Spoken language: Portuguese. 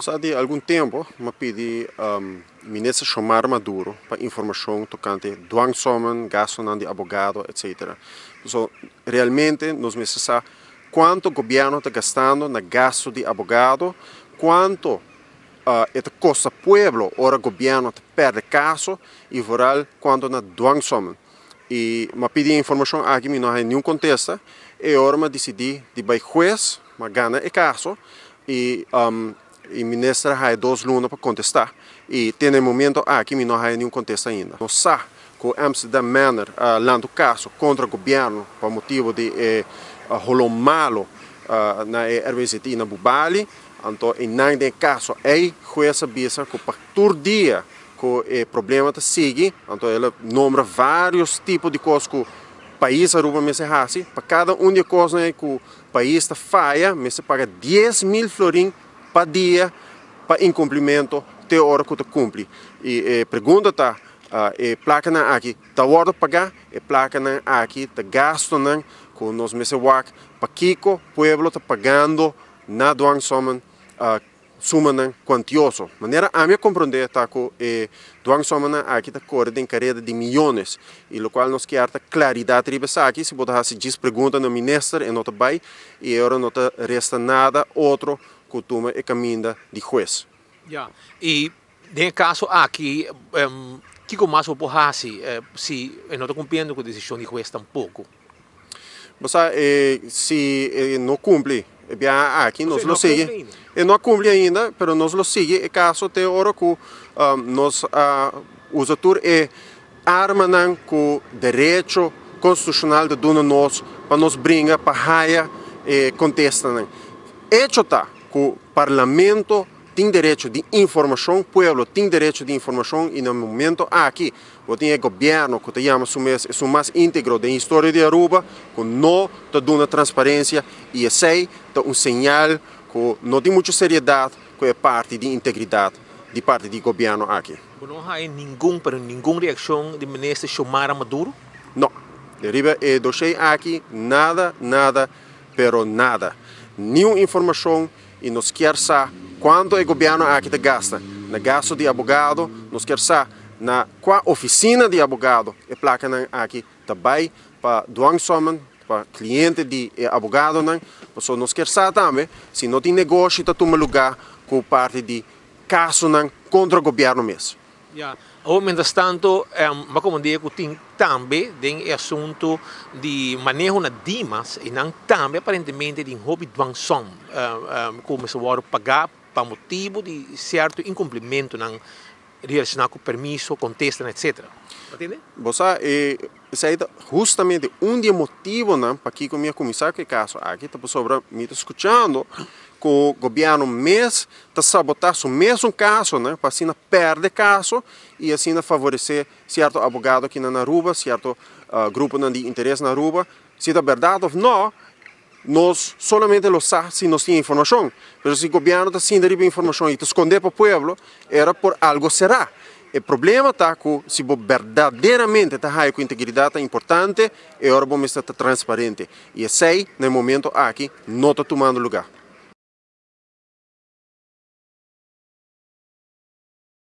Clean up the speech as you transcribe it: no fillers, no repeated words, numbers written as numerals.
Há algum tempo, me pedi ministro Xiomara Maduro para informação tocante dwangsomen, gasto de advogado, etc. So, realmente, nós precisamos quanto o governo está gastando no gasto de advogado, quanto custa ao povo, ora o governo perde caso, e voral quanto na dwangsomen. E me pedi informação aqui, não há nenhum contexto, e agora me decidi de ir juiz, me ganha o caso, e o ministro tem 2 lunas para contestar. E tem um momento aqui que não há nenhum contexto ainda. Nós sabemos que o Amsterdam Manor lança o caso contra o governo por motivo de rolo malo na RWCT na Bubali. Então, em caso, é juiz avisa que para todo dia que o problema está seguindo. Então, ele nombra vários tipos de coisas que o país Aruba me faz. Para cada de coisas que o país está falha, me se paga 10.000 florins para dia para incumprimento até a hora que cumpre. E pergunta está, placa aqui está hora de pagar, e placa aqui está gasto que nós me para Kiko, o povo está pagando na dwangsomen suma quantioso. De maneira a minha compreender está que dwangsomen aqui está correndo em carreira de milhões, e o qual nós queremos claridade aqui, se pode fazer 10 perguntas no ministro e não está bem, e agora não resta nada outro que toma e caminho de juiz. Yeah. E nesse caso aqui, o que mais pode fazer se não está cumprindo com a decisão de juiz tampouco? Se não cumpre, aqui nós lo sigue. E não cumpre ainda, mas nós lo sigue. E caso até agora que nós usa tur e arma com o direito constitucional de nós para nos brincar para raia e contestar. Hecho está que o parlamento tem direito de informação, o povo tem direito de informação, e no momento aqui, o governo que chama o mais íntegro da história de Aruba, que não está dando transparência, e esse é um sinal que não tem muita seriedade, que é parte de integridade de parte do governo aqui. Não há nenhuma reação do ministro Xiomara Maduro? Não. Deriva é dossiê aqui, nada, pero nada. Nenhuma informação. E nós queremos saber quanto o governo aqui gasta no gasto de advogado, nós queremos saber na qual oficina de advogado e placa aqui também para dwangsomen, para cliente de advogado. Então, nós queremos saber também se não tem negócio que toma lugar com parte de caso contra o governo mesmo. Yeah. Mientras tanto, como digo, tem também o assunto de manejo de dimas e também aparentemente de hobby dwangsom, como se vai pagar para motivo de certo incumprimento relacionado com permisso, contestam, etc. Entende? Você é justamente dos motivos para que o meu comissário que caso aqui está sobre me escutando que o governo mesmo está sabotando o mesmo caso, para assim perder caso e assim favorecer certo advogado aqui na Aruba, certo grupo de interesse na Aruba. Se é verdade ou não, nós somente lo sabemos se nós temos informação. Mas se o governo está sem dar informação e está esconder para o povo, era por algo será. O problema está que se verdadeiramente está com integridade importante, é hora de estar transparente. E esse, no momento aqui, não está tomando lugar.